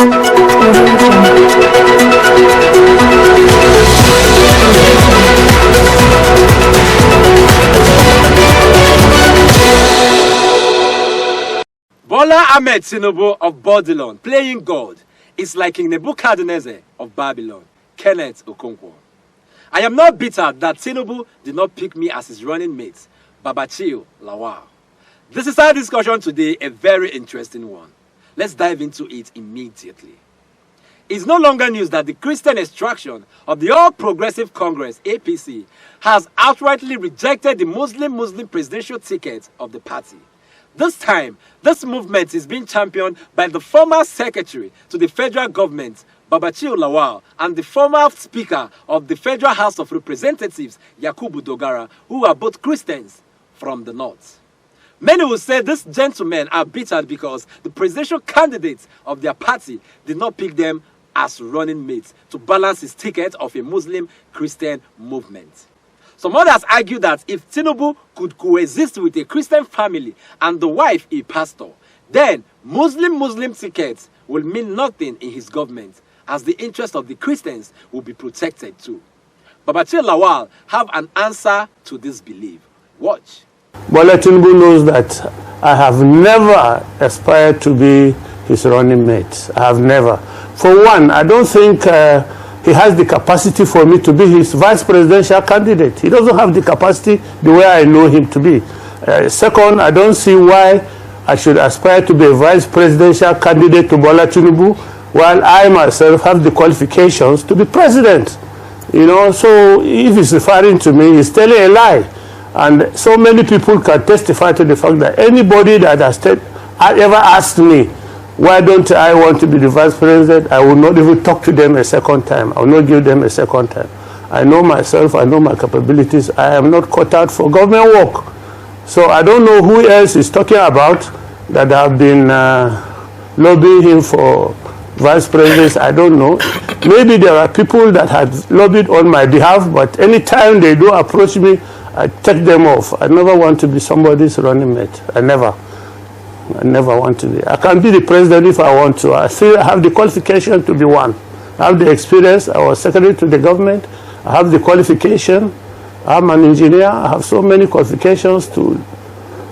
Bola Ahmed Tinubu of Babylon playing God is like King Nebuchadnezzar of Babylon, Kenneth Okonkwo. I am not bitter that Tinubu did not pick me as his running mate, Babachio Lawal. This is our discussion today, a very interesting one. Let's dive into it immediately. It's no longer news that the Christian extraction of the All Progressive Congress, APC, has outrightly rejected the Muslim presidential ticket of the party. This time, this movement is being championed by the former secretary to the federal government, Babachio Lawal, and the former speaker of the Federal House of Representatives, Yakubu Dogara, who are both Christians from the north. Many will say these gentlemen are bitter because the presidential candidates of their party did not pick them as running mates to balance his ticket of a Muslim-Christian movement. Some others argue that if Tinubu could coexist with a Christian family and the wife a pastor, then Muslim tickets will mean nothing in his government, as the interest of the Christians will be protected too. Babachio Lawal have an answer to this belief. Watch. Bola Tinubu knows that I have never aspired to be his running mate. I have never. For one, I don't think he has the capacity for me to be his vice presidential candidate. He doesn't have the capacity the way I know him to be. Second, I don't see why I should aspire to be a vice presidential candidate to Bola Tinubu while I myself have the qualifications to be president. You know, so if he's referring to me, he's telling a lie. And so many people can testify to the fact that anybody that has ever asked me, why don't I want to be the vice president, I will not even talk to them a second time. I will not give them a second time. I know myself, I know my capabilities. I am not cut out for government work. So I don't know who else is talking about that have been lobbying him for vice president. I don't know. Maybe there are people that have lobbied on my behalf, but anytime they do approach me, I take them off. I never want to be somebody's running mate. I never want to be. I can be the president if I want to. I still have the qualification to be one. I have the experience. I was secretary to the government. I have the qualification. I'm an engineer. I have so many qualifications to,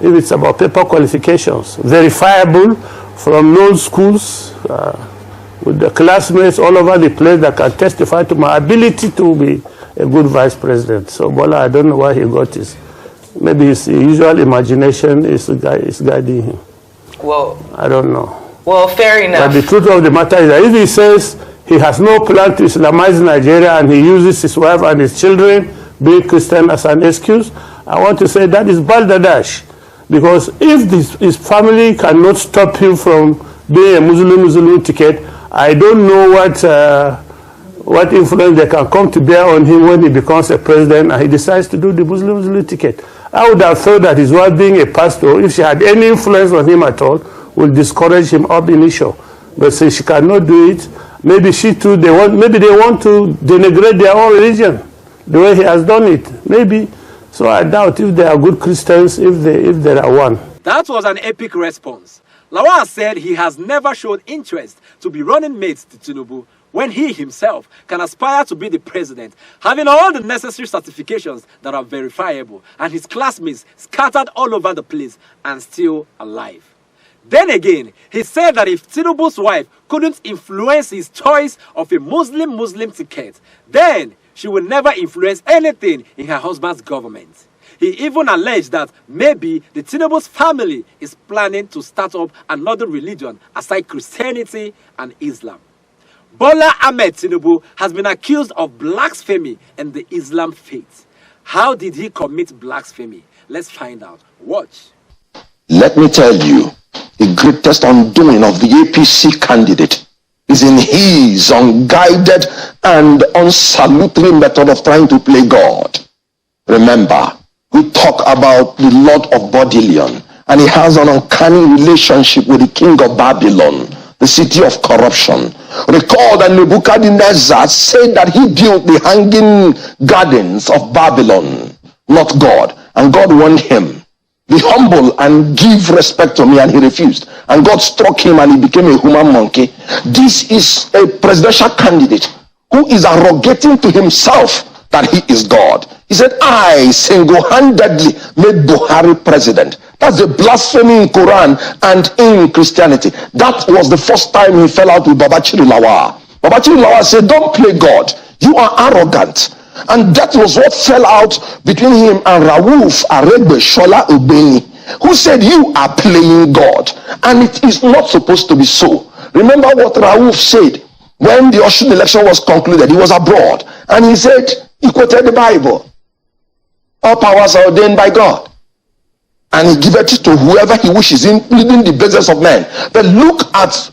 if it's about paper qualifications, verifiable from known schools, with the classmates all over the place that can testify to my ability to be a good vice president. So Bola, I don't know why he got this. Maybe his usual imagination is guiding him. Well, I don't know. Well, fair enough. But the truth of the matter is that if he says he has no plan to Islamize Nigeria and he uses his wife and his children being Christian as an excuse, I want to say that is balderdash. Because if his family cannot stop him from being a Muslim ticket, I don't know what influence they can come to bear on him when he becomes a president and he decides to do the Muslim ticket. I would have thought that his wife being a pastor, if she had any influence on him at all, would discourage him ab initio. But since she cannot do it, maybe maybe they want to denigrate their own religion the way he has done it. Maybe. So I doubt if they are good Christians, if there are one. That was an epic response. Lawal said he has never shown interest to be running mates to Tinubu when he himself can aspire to be the president, having all the necessary certifications that are verifiable, and his classmates scattered all over the place and still alive. Then again, he said that if Tinubu's wife couldn't influence his choice of a Muslim ticket, then she will never influence anything in her husband's government. He even alleged that maybe the Tinubu's family is planning to start up another religion aside Christianity and Islam. Bola Ahmed Tinubu has been accused of blasphemy in the Islam faith. How did he commit blasphemy? Let's find out. Watch. Let me tell you, the greatest undoing of the APC candidate is in his unguided and unsalutary method of trying to play God. Remember, we talk about the Lord of Babylon, and he has an uncanny relationship with the king of Babylon, the city of corruption. Recall that Nebuchadnezzar said that he built the hanging gardens of Babylon, not God, and God warned him be humble and give respect to me, and he refused. And God struck him and he became a human monkey. This is a presidential candidate who is arrogating to himself that he is God. He said, I single-handedly made Buhari president. That's a blasphemy in Quran and in Christianity. That was the first time he fell out with Babachiri Lawal. Babachiri Lawal said, don't play God. You are arrogant. And that was what fell out between him and Rauf Aregbe Shola Obeni, who said, you are playing God. And it is not supposed to be so. Remember what Rauf said when the Osun election was concluded. He was abroad. And he said, he quoted the Bible. All powers are ordained by God. And he giveth it to whoever he wishes, including the basest of men. But look at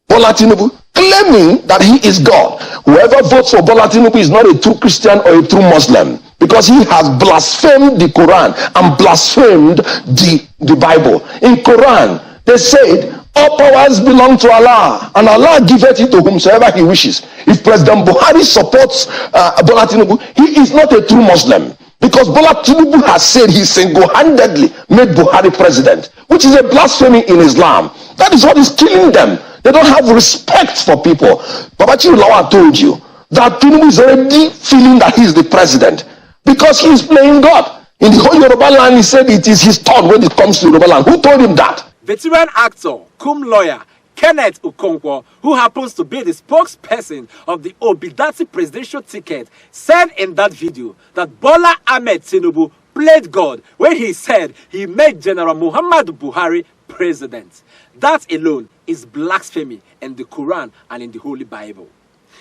Bola Tinubu claiming that he is God. Whoever votes for Bola Tinubu is not a true Christian or a true Muslim, because he has blasphemed the Quran and blasphemed the Bible. In Quran, they said, all powers belong to Allah, and Allah giveth it to whomsoever he wishes. If President Buhari supports Bola Tinubu, he is not a true Muslim, because Bola Tinubu has said he single-handedly made Buhari president, which is a blasphemy in Islam. That is what is killing them. They don't have respect for people. Babachiri Lawal told you that Tinubu is already feeling that he is the president because he is playing God. In the whole Yoruba land, he said it is his turn when it comes to Yoruba land. Who told him that? Veteran actor, cum lawyer, Kenneth Okonkwo, who happens to be the spokesperson of the Obidati presidential ticket, said in that video that Bola Ahmed Tinubu played God when he said he made General Muhammadu Buhari president. That alone is blasphemy in the Quran and in the Holy Bible.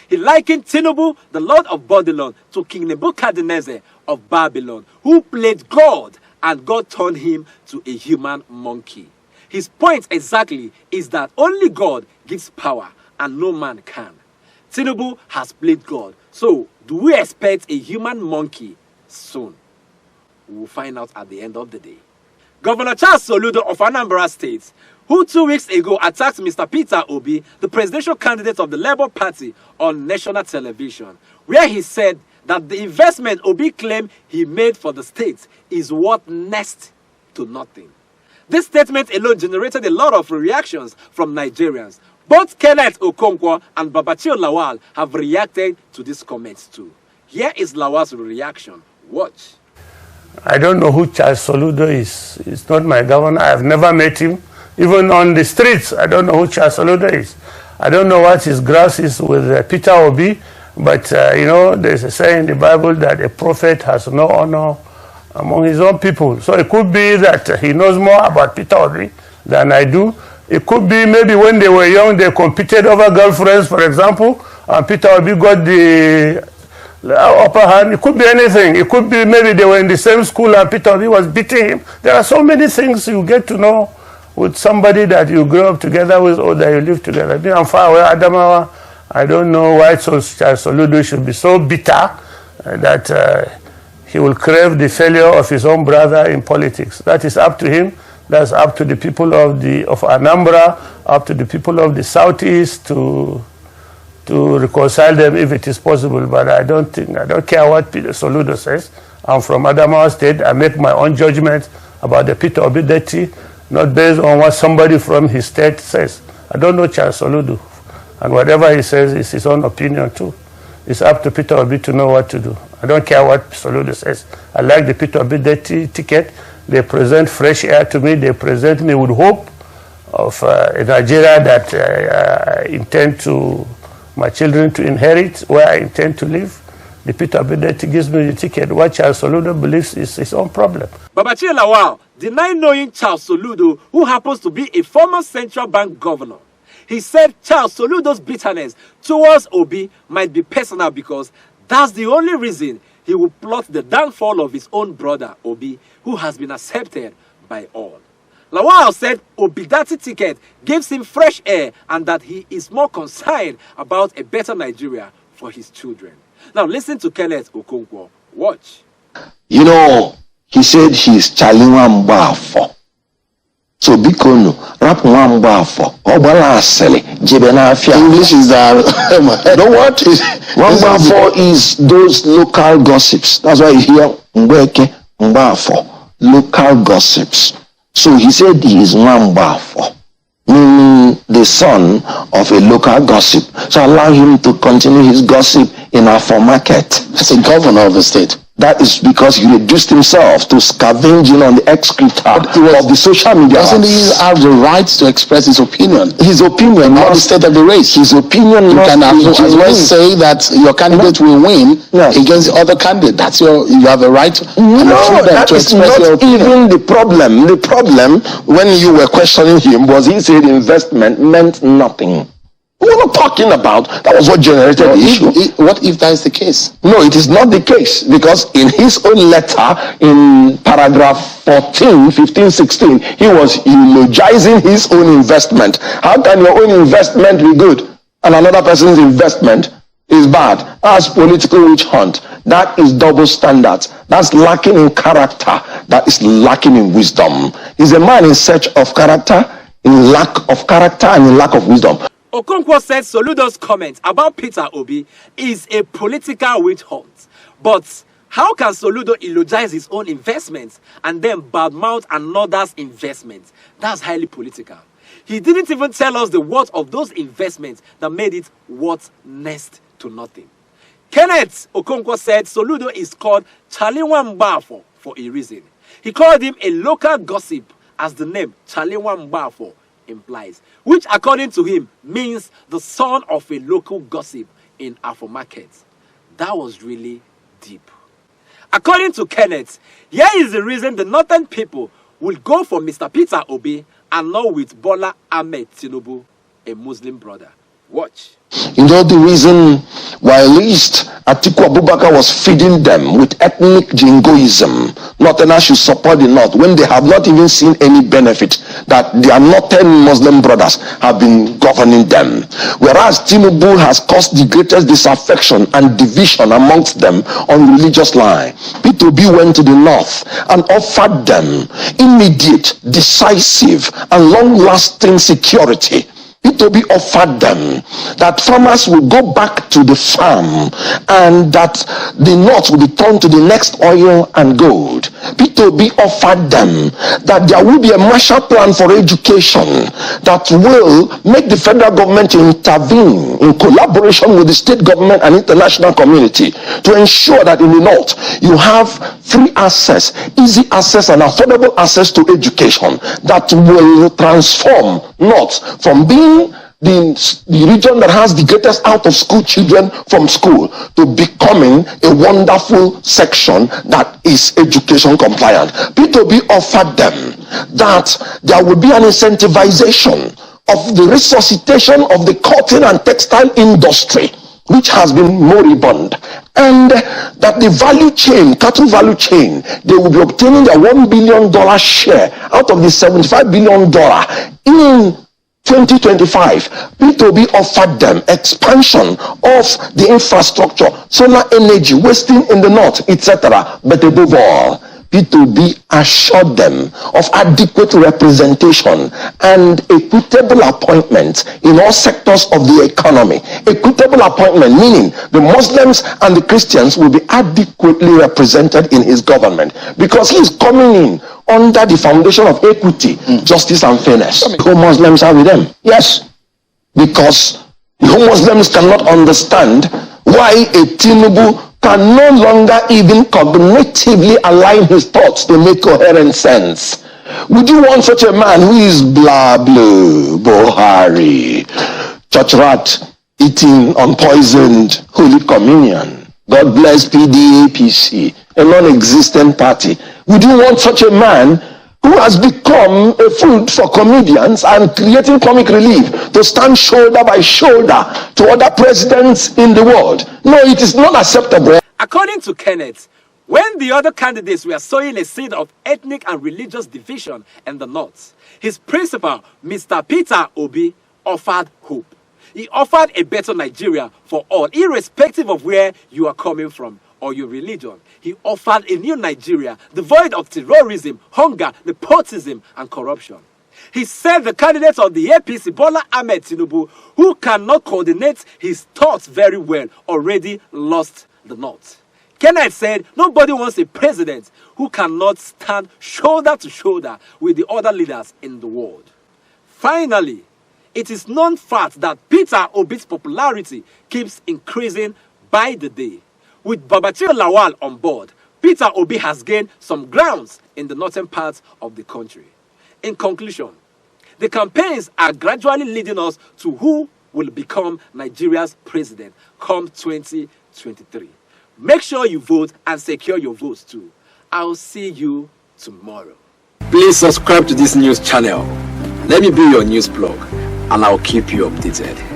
He likened Tinubu, the Lord of Babylon, to King Nebuchadnezzar of Babylon, who played God and God turned him to a human monkey. His point exactly is that only God gives power and no man can. Tinubu has played God, so do we expect a human monkey soon? We will find out at the end of the day. Governor Charles Soludo of Anambra State, who 2 weeks ago attacked Mr. Peter Obi, the presidential candidate of the Labour Party, on national television, where he said that the investment Obi claimed he made for the state is worth next to nothing. This statement alone generated a lot of reactions from Nigerians. Both Kenneth Okonkwo and Babachiri Lawal have reacted to these comments too. Here is Lawal's reaction. Watch. I don't know who Charles Soludo is. He's not my governor. I have never met him. Even on the streets, I don't know who Charles Soludo is. I don't know what his grouse is with Peter Obi, but you know, there's a saying in the Bible that a prophet has no honor among his own people. So it could be that he knows more about Peter Obi than I do. It could be maybe when they were young, they competed over girlfriends, for example, and Peter Obi got the upper hand. It could be anything. It could be maybe they were in the same school and Peter Obi was beating him. There are so many things you get to know with somebody that you grow up together with or that you live together. Me, I'm far away, Adamawa. I don't know why Charles Soludo should be so bitter that he will crave the failure of his own brother in politics. That is up to him. That's up to the people of Anambra, up to the people of the Southeast to reconcile them if it is possible. But I don't care what Peter Soludo says. I'm from Adamawa State. I make my own judgment about the Peter Obi dirty, not based on what somebody from his state says. I don't know Charles Soludo. And whatever he says is his own opinion too. It's up to Peter Obi to know what to do. I don't care what Soludo says. I like the Peter Obi dirty ticket. They present fresh air to me. They present me with hope of a Nigeria that I intend to, my children to inherit, where I intend to live. The Peter Obi dirty gives me the ticket. What Charles Soludo believes is his own problem. Babachiri Lawal denied knowing Charles Soludo, who happens to be a former central bank governor. He said Charles Soludo's bitterness towards Obi might be personal because that's the only reason he will plot the downfall of his own brother, Obi, who has been accepted by all. Lawal said Obidati ticket gives him fresh air and that he is more concerned about a better Nigeria for his children. Now listen to Kenneth Okonkwo. Watch. You know, he said he's Charlie Wambafo. So bikono rap Wambafo. Obala asele jebenafia. English is that. Don't what is Wambafo is those local gossips. That's why you hear Mbeke Mbafo. local gossips. So he said he is Nwambafo, meaning the son of a local gossip. So allow him to continue his gossip in our market. As a governor of the state. That is because he reduced himself to scavenging on the excreta of the social media. Doesn't he have the right to express his opinion? His opinion, not the state of the race. His opinion, you can as well say that your candidate will win against the other candidate. That's you have a right and a freedom to express your opinion. Even the problem. The problem when you were questioning him was he said investment meant nothing. We're not talking about that was what generated the issue. What if that is the case? No, it is not the case, because in his own letter in paragraph 14, 15, 16, he was eulogizing his own investment. How can your own investment be good and another person's investment is bad? That's political witch hunt. That is double standards. That's lacking in character. That is lacking in wisdom. He's a man in search of character, in lack of character, and in lack of wisdom. Okonkwo said Soludo's comment about Peter Obi is a political witch hunt. But how can Soludo eulogize his own investments and then badmouth another's investments? That's highly political. He didn't even tell us the worth of those investments that made it worth next to nothing. Kenneth Okonkwo said Soludo is called Chaliwambafo for a reason. He called him a local gossip, as the name Chaliwambafo implies, which according to him means the son of a local gossip in Afro market. That was really deep. According to Kenneth, here is the reason the northern people will go for Mr. Peter Obi and not with Bola Ahmed Tinubu, a Muslim brother. Watch. You know the reason why at least Atiku Abubakar was feeding them with ethnic jingoism. Northerners should support the North when they have not even seen any benefit that their northern Muslim brothers have been governing them. Whereas Tinubu has caused the greatest disaffection and division amongst them on religious line. P2B went to the North and offered them immediate, decisive, and long-lasting security. P2B offered them that farmers will go back to the farm and that the North will be turned to the next oil and gold. P2B offered them that there will be a Marshall Plan for education that will make the federal government intervene in collaboration with the state government and international community to ensure that in the North you have free access, easy access, and affordable access to education that will transform North from being the region that has the greatest out of school children from school to becoming a wonderful section that is education compliant. P2B offered them that there will be an incentivization of the resuscitation of the cotton and textile industry, which has been moribund, and that the value chain, cattle value chain, they will be obtaining their $1 billion share out of the $75 billion in 2025. P2B offered them expansion of the infrastructure, solar energy, wasting in the North, etc. But above all, P2B assured them of adequate representation and equitable appointment in all sectors of the economy. Equitable appointment meaning the Muslims and the Christians will be adequately represented in his government, because he is coming in under the foundation of equity, justice, and fairness. Who Muslims are with them? Yes, because the Muslims cannot understand why a Tinubu can no longer even cognitively align his thoughts to make coherent sense. Would you want such a man who is blah blah, Buhari, church rat, eating unpoisoned Holy Communion? God bless PDAPC, a non-existent party. Would you want such a man who has become a food for comedians and creating comic relief to stand shoulder by shoulder to other presidents in the world? No, it is not acceptable. According to Kenneth, when the other candidates were sowing a seed of ethnic and religious division in the North, his principal, Mr. Peter Obi, offered hope. He offered a better Nigeria for all, irrespective of where you are coming from or your religion. He offered a new Nigeria, devoid of terrorism, hunger, nepotism, and corruption. He said the candidate of the APC, Bola Ahmed Tinubu, who cannot coordinate his thoughts very well, already lost the North. Kenneth said nobody wants a president who cannot stand shoulder to shoulder with the other leaders in the world. Finally, it is known fact that Peter Obi's popularity keeps increasing by the day. With Babachir Lawal on board, Peter Obi has gained some grounds in the northern parts of the country. In conclusion, the campaigns are gradually leading us to who will become Nigeria's president come 2023. Make sure you vote and secure your votes too. I'll see you tomorrow. Please subscribe to this news channel. Let me be your news blog and I'll keep you updated.